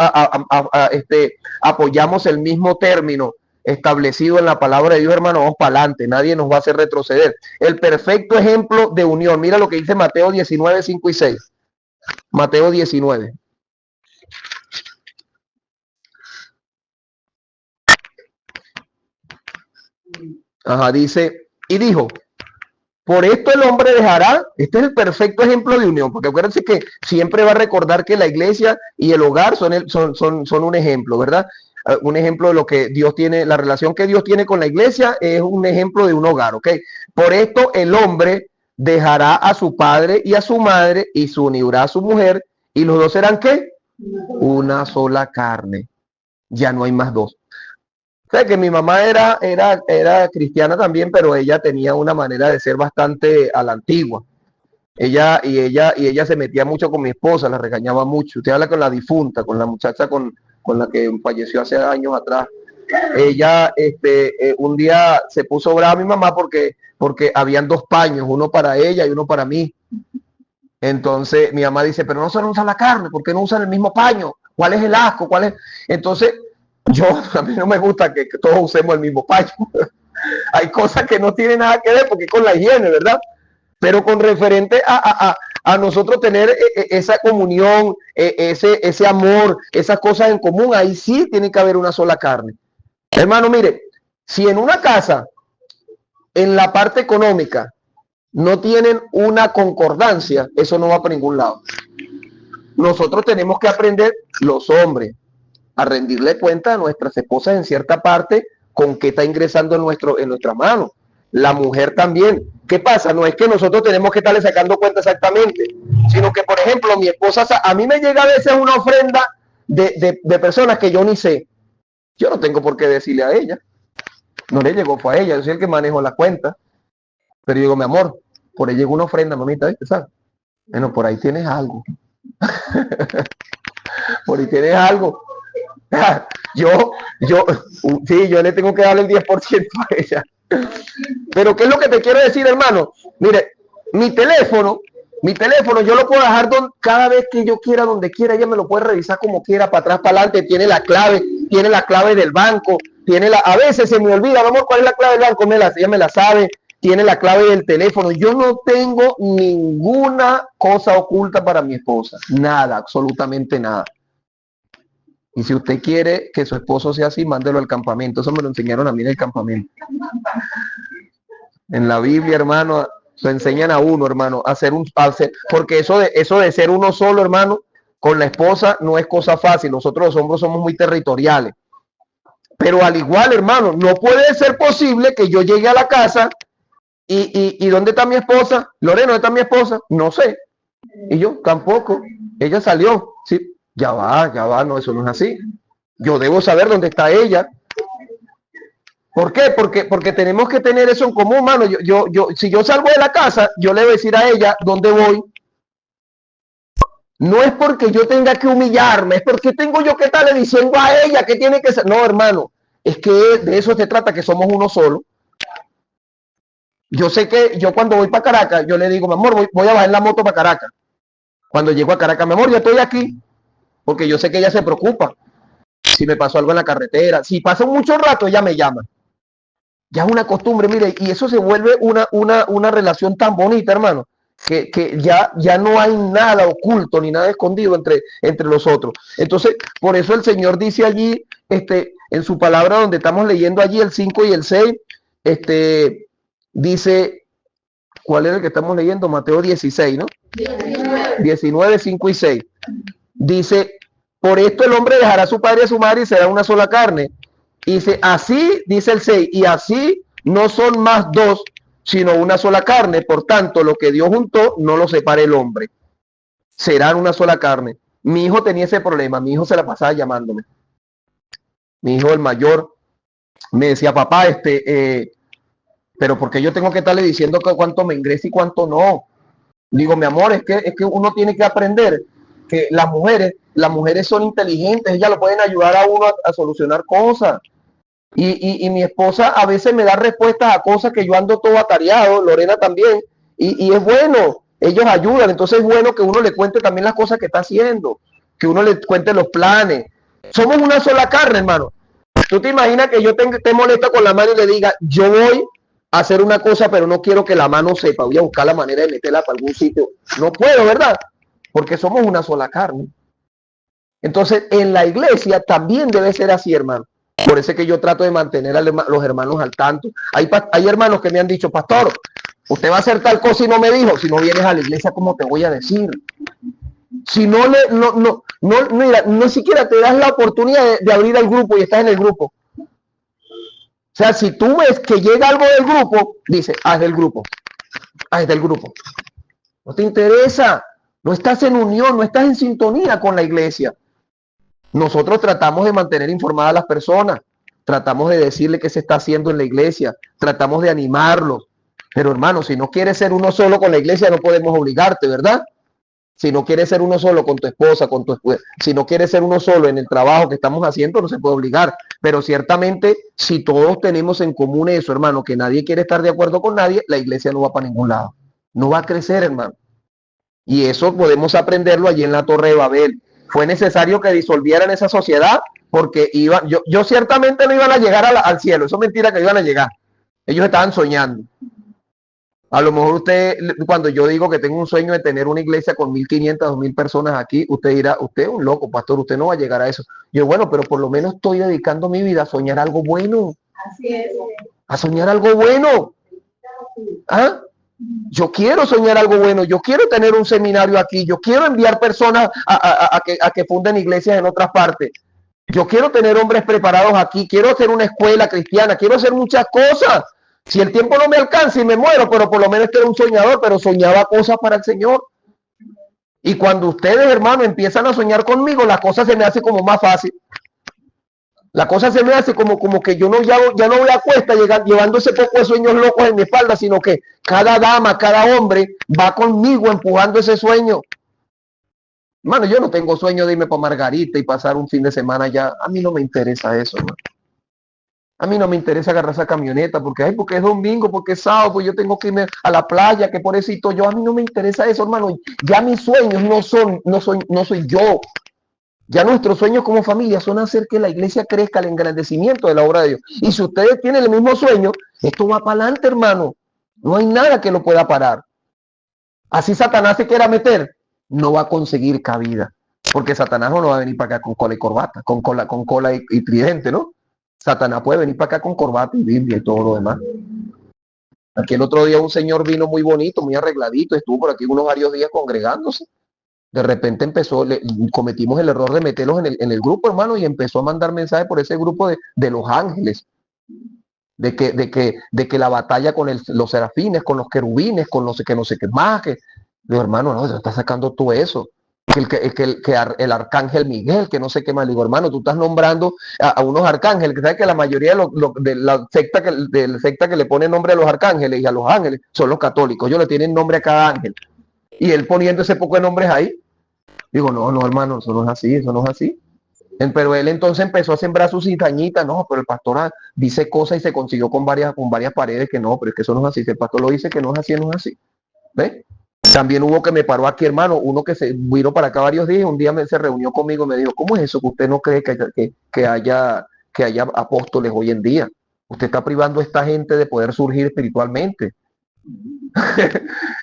apoyamos el mismo término establecido en la palabra de Dios, hermano, vamos para adelante. Nadie nos va a hacer retroceder. El perfecto ejemplo de unión. Mira lo que dice Mateo 19, 5 y 6. Mateo 19. Ajá, dice, y dijo, por esto el hombre dejará, este es el perfecto ejemplo de unión, porque acuérdense que siempre va a recordar que la iglesia y el hogar son un ejemplo, ¿verdad? Un ejemplo de lo que Dios tiene, la relación que Dios tiene con la iglesia es un ejemplo de un hogar, ¿ok? Por esto el hombre dejará a su padre y a su madre y se unirá a su mujer y los dos serán ¿qué? Una sola carne. Ya no hay más dos. Sé que mi mamá era cristiana también, pero ella tenía una manera de ser bastante a la antigua. Ella se metía mucho con mi esposa, la regañaba mucho. Usted habla con la difunta, con la muchacha con la que falleció hace años atrás. Ella un día se puso brava a mi mamá porque habían dos paños, uno para ella y uno para mí. Entonces mi mamá dice, pero no se usa la carne, ¿por qué no usan el mismo paño? ¿Cuál es el asco? ¿Cuál es? Entonces a mí no me gusta que todos usemos el mismo paño. Hay cosas que no tienen nada que ver porque es con la higiene, ¿verdad? Pero con referente a nosotros tener esa comunión, ese amor, esas cosas en común, ahí sí tiene que haber una sola carne. Hermano, mire, si en una casa, en la parte económica, no tienen una concordancia, eso no va para ningún lado. Nosotros tenemos que aprender, los hombres, a rendirle cuenta a nuestras esposas en cierta parte con qué está ingresando en nuestra mano. La mujer también. ¿Qué pasa? No es que nosotros tenemos que estarle sacando cuenta exactamente, sino que, por ejemplo, mi esposa, a mí me llega a veces una ofrenda de personas que yo ni sé. Yo no tengo por qué decirle a ella. No le llegó, fue a ella. Yo soy el que manejo la cuenta. Pero yo digo, mi amor, por ahí llegó una ofrenda, mamita, ¿viste? ¿Sabes? Bueno, por ahí tienes algo. Por ahí tienes algo. Sí, yo le tengo que darle el 10% a ella. Pero ¿qué es lo que te quiero decir, hermano? Mire, mi teléfono yo lo puedo dejar cada vez que yo quiera, donde quiera, ella me lo puede revisar como quiera, para atrás, para adelante, tiene la clave del banco, a veces se me olvida, amor, ¿cuál es la clave del banco? Ella me la sabe, tiene la clave del teléfono. Yo no tengo ninguna cosa oculta para mi esposa, nada, absolutamente nada. Y si usted quiere que su esposo sea así, mándelo al campamento. Eso me lo enseñaron a mí en el campamento. En la Biblia, hermano, se enseñan a uno, hermano, porque eso de ser uno solo, hermano, con la esposa no es cosa fácil. Nosotros los hombres somos muy territoriales. Pero al igual, hermano, no puede ser posible que yo llegue a la casa y ¿dónde está mi esposa? Lorena, ¿dónde está mi esposa? No sé. Y yo tampoco. Ella salió. Sí, ya va, no, eso no es así. Yo debo saber dónde está ella. ¿Por qué? Porque tenemos que tener eso en común, mano. Si yo salgo de la casa, yo le voy a decir a ella dónde voy. No es porque yo tenga que humillarme, es porque tengo yo que estarle diciendo a ella que tiene que ser. No, hermano, es que de eso se trata, que somos uno solo. Yo sé que yo cuando voy para Caracas, yo le digo, mi amor, voy a bajar la moto para Caracas. Cuando llego a Caracas, mi amor, ya estoy aquí, porque yo sé que ella se preocupa. Si me pasó algo en la carretera, si pasa mucho rato, ella me llama. Ya es una costumbre, mire, y eso se vuelve una relación tan bonita, hermano, que ya no hay nada oculto ni nada escondido entre los otros. Entonces, por eso el Señor dice allí, en su palabra, donde estamos leyendo allí el 5 y el 6, dice, ¿cuál es el que estamos leyendo? Mateo 16, ¿no? 19, 5 y 6. Dice, por esto el hombre dejará a su padre y a su madre y será una sola carne. Y dice, así, dice el 6, y así no son más dos, sino una sola carne. Por tanto, lo que Dios juntó, no lo separe el hombre. Serán una sola carne. Mi hijo tenía ese problema. Mi hijo se la pasaba llamándome. Mi hijo, el mayor, me decía, papá, pero ¿por qué yo tengo que estarle diciendo que cuánto me ingresa y cuánto no? Digo, mi amor, es que uno tiene que aprender que las mujeres son inteligentes, ellas lo pueden ayudar a uno a solucionar cosas. Y mi esposa a veces me da respuestas a cosas que yo ando todo atareado, Lorena también, y es bueno, ellos ayudan. Entonces es bueno que uno le cuente también las cosas que está haciendo, que uno le cuente los planes. Somos una sola carne, hermano. Tú te imaginas que yo te molesta con la mano y le diga, yo voy a hacer una cosa, pero no quiero que la mano sepa, voy a buscar la manera de meterla para algún sitio. No puedo, ¿verdad? Porque somos una sola carne. Entonces, en la iglesia también debe ser así, hermano. Por eso es que yo trato de mantener a los hermanos al tanto. Hay hermanos que me han dicho, pastor, usted va a hacer tal cosa y no me dijo. Si no vienes a la iglesia, ¿cómo te voy a decir? Si no, mira, no siquiera te das la oportunidad de abrir el grupo y estás en el grupo. O sea, si tú ves que llega algo del grupo, dice, haz del grupo. Haz del grupo. No te interesa. No estás en unión, no estás en sintonía con la iglesia. Nosotros tratamos de mantener informadas a las personas. tratamos de decirle qué se está haciendo en la iglesia, tratamos de animarlos. Pero hermano, si no quieres ser uno solo con la iglesia, no podemos obligarte, ¿verdad? Si no quieres ser uno solo con tu esposa, si no quieres ser uno solo en el trabajo que estamos haciendo, no se puede obligar. Pero ciertamente, si todos tenemos en común eso, hermano, que nadie quiere estar de acuerdo con nadie, la iglesia no va para ningún lado. No va a crecer, hermano. Y eso podemos aprenderlo allí en la Torre de Babel. Fue necesario que disolvieran esa sociedad porque yo ciertamente no iban a llegar al cielo. Eso es mentira que iban a llegar. Ellos estaban soñando. A lo mejor usted, cuando yo digo que tengo un sueño de tener una iglesia con 1.500, 2.000 personas aquí, usted dirá, usted es un loco, pastor, usted no va a llegar a eso. Yo, bueno, pero por lo menos estoy dedicando mi vida a soñar algo bueno. Así es. A soñar algo bueno. ¿Ah? Yo quiero soñar algo bueno, yo quiero tener un seminario aquí, yo quiero enviar personas a que funden iglesias en otras partes. Yo quiero tener hombres preparados aquí, quiero hacer una escuela cristiana, quiero hacer muchas cosas. Si el tiempo no me alcanza y me muero, pero por lo menos que era un soñador, pero soñaba cosas para el Señor. Y cuando ustedes, hermanos, empiezan a soñar conmigo, la cosa se me hace como más fácil. La cosa se me hace como que yo ya no voy a cuesta llevando ese poco de sueños locos en mi espalda, sino que cada dama, cada hombre va conmigo empujando ese sueño. Hermano, yo no tengo sueño de irme para Margarita y pasar un fin de semana allá. A mí no me interesa eso, hermano. A mí no me interesa agarrar esa camioneta porque es domingo, porque es sábado, pues yo tengo que irme a la playa, que pobrecito yo. A mí no me interesa eso, hermano. Ya mis sueños no soy yo. Ya nuestros sueños como familia son hacer que la iglesia crezca, el engrandecimiento de la obra de Dios. Y si ustedes tienen el mismo sueño, esto va para adelante, hermano. No hay nada que lo pueda parar. Así Satanás se quiera meter, no va a conseguir cabida. Porque Satanás no va a venir para acá con cola y corbata, con cola y tridente, ¿no? Satanás puede venir para acá con corbata y Biblia y todo lo demás. Aquí el otro día un señor vino muy bonito, muy arregladito, estuvo por aquí unos varios días congregándose. De repente cometimos el error de meterlos en el grupo, hermano, y empezó a mandar mensajes por ese grupo de los ángeles, de que la batalla con los serafines, con los querubines, con los que no sé qué más, que digo, hermano, no, se está sacando todo eso. El arcángel Miguel, que no sé qué más. Digo, hermano, tú estás nombrando a unos arcángeles, que sabes que la mayoría de la secta que le pone nombre a los arcángeles y a los ángeles son los católicos. Ellos le tienen nombre a cada ángel. Y él poniendo ese poco de nombres ahí. Digo, no, hermano, eso no es así, eso no es así. Pero él entonces empezó a sembrar sus cizañitas, no, pero el pastor dice cosas y se consiguió con varias paredes que no, pero es que eso no es así. Si el pastor lo dice que no es así, no es así. ¿Ves? También hubo que me paró aquí, hermano, uno que se vino para acá varios días, un día se reunió conmigo y me dijo, ¿cómo es eso que usted no cree que haya apóstoles hoy en día? Usted está privando a esta gente de poder surgir espiritualmente.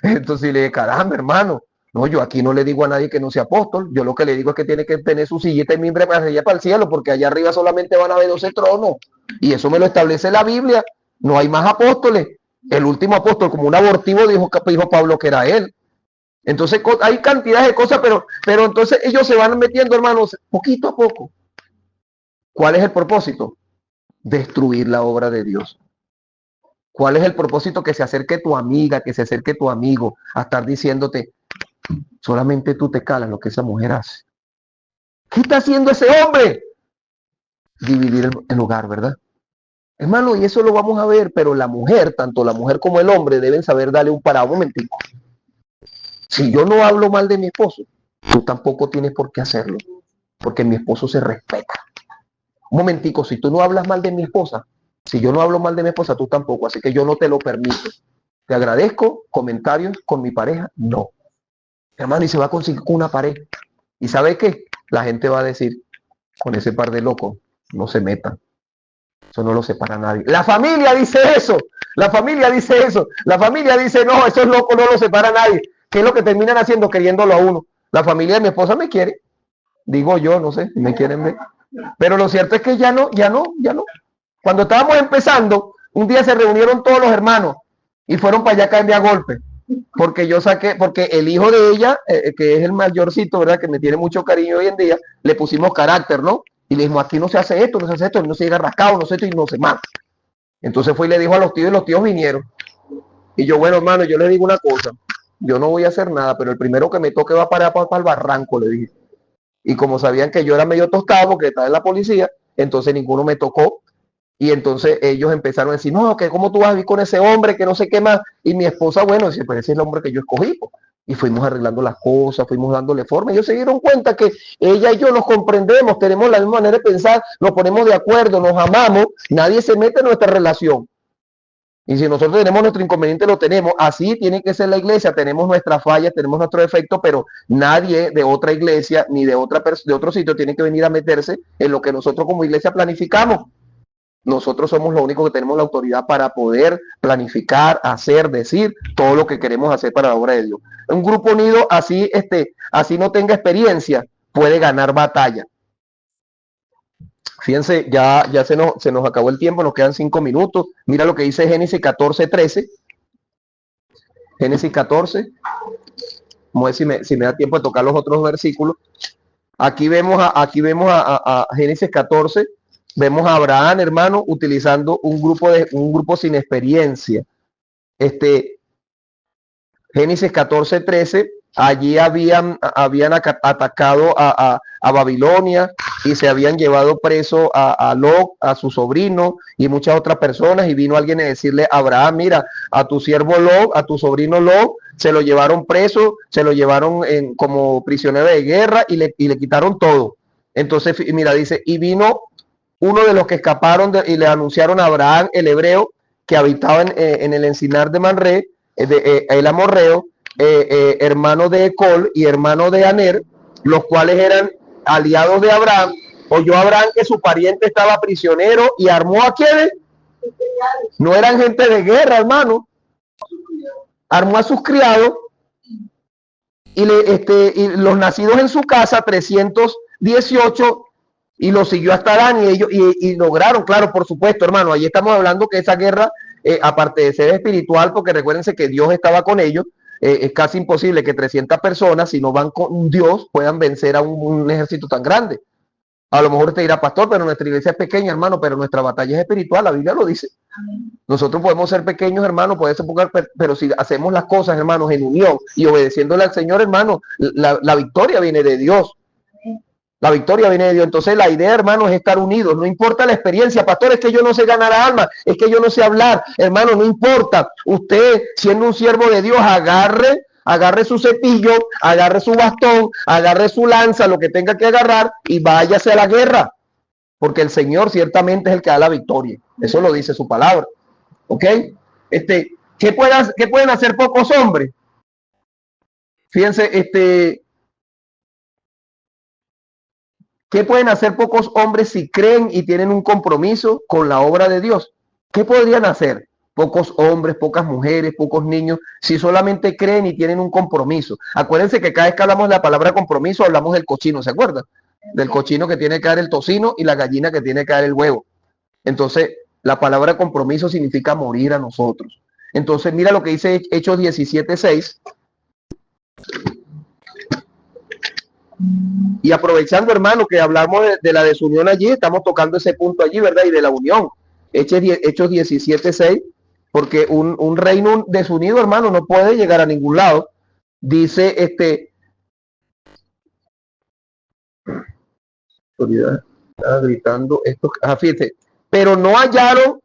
Entonces le dije, caramba, hermano, no, yo aquí no le digo a nadie que no sea apóstol, yo lo que le digo es que tiene que tener su sillita y mimbre para allá para el cielo, porque allá arriba solamente van a haber 12 tronos, y eso me lo establece la Biblia, no hay más apóstoles. El último apóstol, como un abortivo, dijo Pablo que era él. Entonces hay cantidad de cosas, pero entonces ellos se van metiendo, hermanos, poquito a poco. ¿Cuál es el propósito? Destruir la obra de Dios. ¿Cuál es el propósito? Que se acerque tu amiga, que se acerque tu amigo a estar diciéndote, solamente tú te calas lo que esa mujer hace. ¿Qué está haciendo ese hombre? Dividir el hogar, ¿verdad? Hermano, y eso lo vamos a ver, pero la mujer, tanto la mujer como el hombre, deben saber darle un parado. Un momentico. Si yo no hablo mal de mi esposo, tú tampoco tienes por qué hacerlo, porque mi esposo se respeta. Un momentico, si tú no hablas mal de mi esposa, si yo no hablo mal de mi esposa, tú tampoco, así que yo no te lo permito. Te agradezco comentarios con mi pareja, no. Hermano, y se va a conseguir con una pareja. ¿Y sabe qué? La gente va a decir, con ese par de locos, no se metan. Eso no lo separa a nadie. La familia dice eso. La familia dice eso. La familia dice, no, eso es loco, no lo separa a nadie. ¿Qué es lo que terminan haciendo? Queriéndolo a uno. La familia de mi esposa me quiere. Digo yo, no sé, si me quieren ver. Pero lo cierto es que ya no. Cuando estábamos empezando, un día se reunieron todos los hermanos y fueron para allá a caerme a golpe. Porque porque el hijo de ella, que es el mayorcito, ¿verdad? Que me tiene mucho cariño hoy en día, le pusimos carácter, ¿no? Y le dijimos, aquí no se hace esto, no se hace esto, no se llega rascado, no se esto y no se mata. Entonces fue y le dijo a los tíos y los tíos vinieron. Y yo, bueno, hermano, yo le digo una cosa, yo no voy a hacer nada, pero el primero que me toque va para el barranco, le dije. Y como sabían que yo era medio tostado porque estaba en la policía, entonces ninguno me tocó. Y entonces ellos empezaron a decir, no, que cómo tú vas a vivir con ese hombre, que no sé qué más. Y mi esposa, bueno, dice, pues ese es el hombre que yo escogí. Pues. Y fuimos arreglando las cosas, fuimos dándole forma. Ellos se dieron cuenta que ella y yo nos comprendemos, tenemos la misma manera de pensar, nos ponemos de acuerdo, nos amamos, nadie se mete en nuestra relación. Y si nosotros tenemos nuestro inconveniente, lo tenemos. Así tiene que ser la iglesia. Tenemos nuestras fallas, tenemos nuestros defectos, pero nadie de otra iglesia ni de otro sitio tiene que venir a meterse en lo que nosotros como iglesia planificamos. Nosotros somos los únicos que tenemos la autoridad para poder planificar, hacer, decir todo lo que queremos hacer para la obra de Dios. Un grupo unido, así no tenga experiencia, puede ganar batalla. Fíjense, ya se nos acabó el tiempo, nos quedan 5 minutos. Mira lo que dice Génesis 14:13. Génesis 14. Vamos a ver si me da tiempo de tocar los otros versículos. Aquí vemos a Génesis 14. Vemos a Abraham, hermano, utilizando un grupo sin experiencia. Génesis 14:13. Allí habían atacado a Babilonia y se habían llevado preso a Lot, a su sobrino y muchas otras personas, y vino alguien a decirle a Abraham, mira, a tu siervo Lot, a tu sobrino Lot, se lo llevaron preso, se lo llevaron como prisionero de guerra y le quitaron todo. Entonces, mira, dice, y vino uno de los que escaparon y le anunciaron a Abraham, el hebreo, que habitaba en el encinar de Manré, el amorreo, hermano de Ecol y hermano de Aner, los cuales eran aliados de Abraham. Oyó Abraham que su pariente estaba prisionero y armó a quienes. No eran gente de guerra, hermano. Armó a sus criados y los nacidos en su casa, 318, y lo siguió hasta Dan, y ellos y lograron, claro, por supuesto, hermano, ahí estamos hablando que esa guerra, aparte de ser espiritual, porque recuérdense que Dios estaba con ellos, es casi imposible que 300 personas, si no van con Dios, puedan vencer a un ejército tan grande. A lo mejor usted dirá, pastor, pero nuestra iglesia es pequeña, hermano, pero nuestra batalla es espiritual, la Biblia lo dice. Amén. Nosotros podemos ser pequeños, hermano, puede ser poco, pero si hacemos las cosas, hermanos, en unión y obedeciéndole al Señor, hermano, la victoria viene de Dios. La victoria viene de Dios. Entonces la idea, hermano, es estar unidos. No importa la experiencia. Pastor, es que yo no sé ganar almas. Es que yo no sé hablar. Hermano, no importa. Usted, siendo un siervo de Dios, agarre su cepillo, agarre su bastón, agarre su lanza, lo que tenga que agarrar y váyase a la guerra. Porque el Señor ciertamente es el que da la victoria. Eso lo dice su palabra. ¿Ok? ¿Qué pueden hacer pocos hombres? Fíjense, ¿qué pueden hacer pocos hombres si creen y tienen un compromiso con la obra de Dios? ¿Qué podrían hacer pocos hombres, pocas mujeres, pocos niños, si solamente creen y tienen un compromiso? Acuérdense que cada vez que hablamos de la palabra compromiso, hablamos del cochino, ¿se acuerdan? Del cochino que tiene que dar el tocino y la gallina que tiene que dar el huevo. Entonces, la palabra compromiso significa morir a nosotros. Entonces, mira lo que dice Hechos 17:6. Y aprovechando, hermano, que hablamos de la desunión allí, estamos tocando ese punto allí, ¿verdad? Y de la unión. Hechos 17:6, porque un reino desunido, hermano, no puede llegar a ningún lado. Dice, estaba gritando esto, fíjate, pero no hallaron,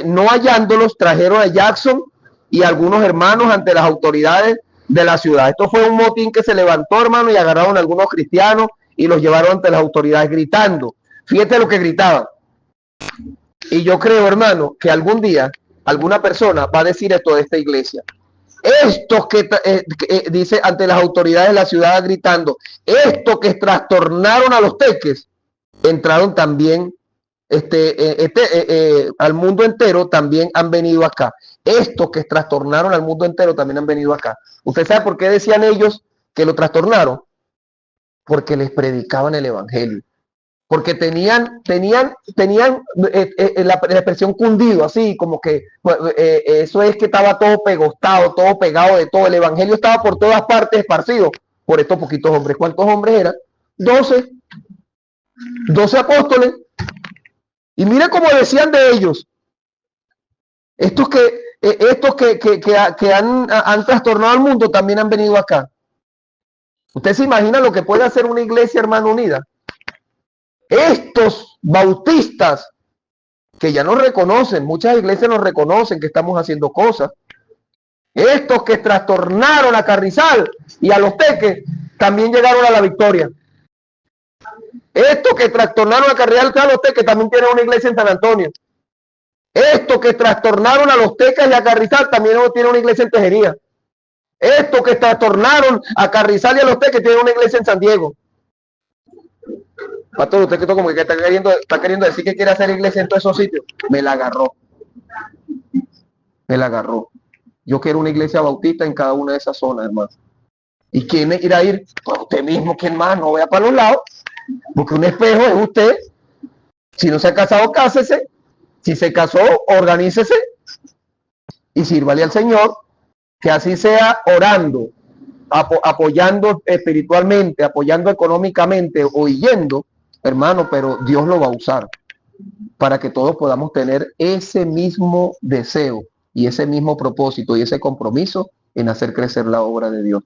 no hallándolos, trajeron a Jackson y algunos hermanos ante las autoridades de la ciudad. Esto fue un motín que se levantó, hermano, y agarraron a algunos cristianos y los llevaron ante las autoridades gritando. Fíjate lo que gritaban. Y yo creo, hermano, que algún día alguna persona va a decir esto de esta iglesia. Estos que dice ante las autoridades de la ciudad gritando, estos que trastornaron a los teques, entraron también al mundo entero, también han venido acá. Estos que trastornaron al mundo entero también han venido acá. ¿Usted sabe por qué decían ellos que lo trastornaron? Porque les predicaban el evangelio. Porque tenían la expresión cundido, así como que eso es que estaba todo pegostado, todo pegado de todo. El evangelio estaba por todas partes esparcido por estos poquitos hombres. ¿Cuántos hombres eran? 12 apóstoles. Y mira cómo decían de ellos, estos que han trastornado al mundo también han venido acá. ¿Usted se imagina lo que puede hacer una iglesia, hermano, unida? Estos bautistas que ya nos reconocen, muchas iglesias nos reconocen que estamos haciendo cosas. Estos que trastornaron a Carrizal y a Los Teques también llegaron a la victoria. Estos que trastornaron a Carrizal y a Los Teques también tienen una iglesia en San Antonio. Estos que trastornaron a Los Teques y a Carrizal también tienen una iglesia en Tejería. Estos que trastornaron a Carrizal y a Los Teques tienen una iglesia en San Diego. Pastor, usted que como que está queriendo decir que quiere hacer iglesia en todos esos sitios. Me la agarró. Me la agarró. Yo quiero una iglesia bautista en cada una de esas zonas, hermano. ¿Y quién irá a ir? Pues usted mismo, ¿quién más? No vaya para los lados. Porque un espejo es usted. Si no se ha casado, cásese. Si se casó, organícese. Y sírvale al Señor. Que así sea orando, apoyando espiritualmente, apoyando económicamente o yendo, hermano, pero Dios lo va a usar para que todos podamos tener ese mismo deseo y ese mismo propósito y ese compromiso en hacer crecer la obra de Dios.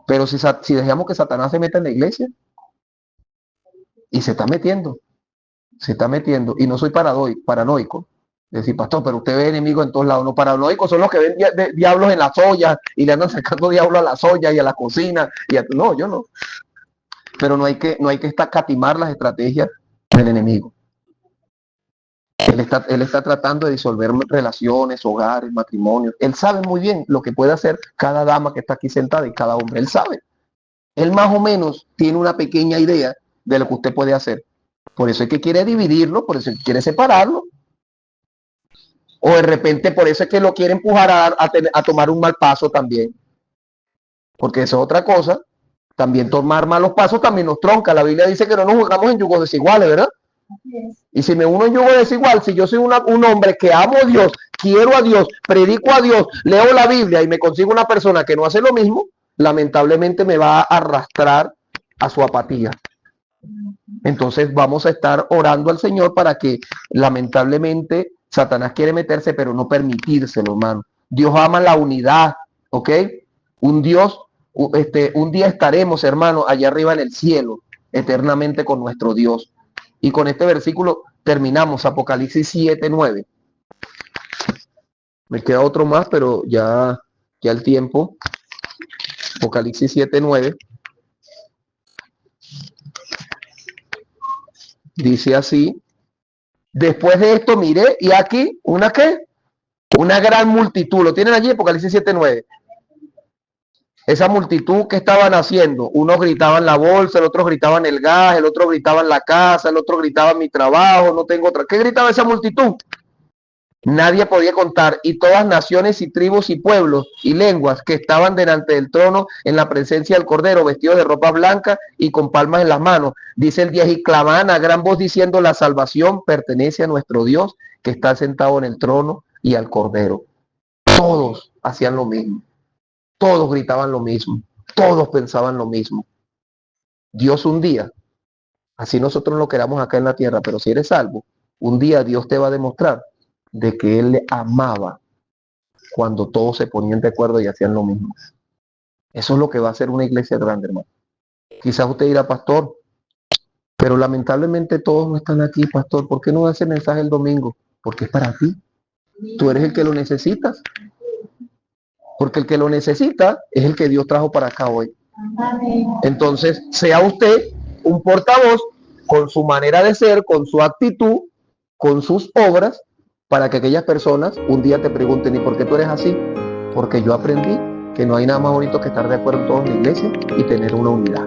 Pero si dejamos que Satanás se meta en la iglesia, y se está metiendo, y no soy paranoico, decir, pastor, pero usted ve enemigos en todos lados. No, paranoicos son los que ven diablos en las ollas y le andan sacando diablos a las ollas y a la cocina. No, yo no. Pero no hay que escatimar las estrategias del enemigo. Él está tratando de disolver relaciones, hogares, matrimonios. Él sabe muy bien lo que puede hacer cada dama que está aquí sentada y cada hombre. Él sabe. Él más o menos tiene una pequeña idea de lo que usted puede hacer. Por eso es que quiere dividirlo, por eso es que quiere separarlo. O de repente por eso es que lo quiere empujar a tomar un mal paso también. Porque eso es otra cosa. También tomar malos pasos también nos tronca. La Biblia dice que no nos jugamos en yugos desiguales, ¿verdad? Y si me uno en yugo desigual, si yo soy un hombre que amo a Dios, quiero a Dios, predico a Dios, leo la Biblia y me consigo una persona que no hace lo mismo, lamentablemente me va a arrastrar a su apatía. Entonces vamos a estar orando al Señor para que lamentablemente Satanás quiere meterse, pero no permitírselo, hermano. Dios ama la unidad, ¿ok? Un día estaremos, hermano, allá arriba en el cielo, eternamente con nuestro Dios. Y con este versículo terminamos, Apocalipsis 7:9. Me queda otro más, pero ya el tiempo. Apocalipsis 7:9. Dice así: después de esto miré y aquí, ¿una qué? Una gran multitud. ¿Lo tienen allí? Apocalipsis 7:9. Esa multitud que estaban haciendo, unos gritaban la bolsa, el otro gritaban el gas, el otro gritaban la casa, el otro gritaba mi trabajo, no tengo otra. ¿Qué gritaba esa multitud? Nadie podía contar, y todas naciones y tribus y pueblos y lenguas que estaban delante del trono en la presencia del Cordero, vestidos de ropa blanca y con palmas en las manos. Dice el 10, y clamaban a gran voz diciendo: la salvación pertenece a nuestro Dios que está sentado en el trono y al Cordero. Todos hacían lo mismo. Todos gritaban lo mismo, todos pensaban lo mismo. Dios un día, así nosotros lo queramos acá en la tierra, pero si eres salvo, un día Dios te va a demostrar de que Él le amaba cuando todos se ponían de acuerdo y hacían lo mismo. Eso es lo que va a hacer una iglesia grande, hermano. Quizás usted dirá, pastor, pero lamentablemente todos no están aquí, pastor. ¿Por qué no da ese mensaje el domingo? Porque es para ti. Tú eres el que lo necesitas. Porque el que lo necesita es el que Dios trajo para acá hoy. Entonces, sea usted un portavoz con su manera de ser, con su actitud, con sus obras, para que aquellas personas un día te pregunten: ¿y por qué tú eres así? Porque yo aprendí que no hay nada más bonito que estar de acuerdo todos en la iglesia y tener una unidad.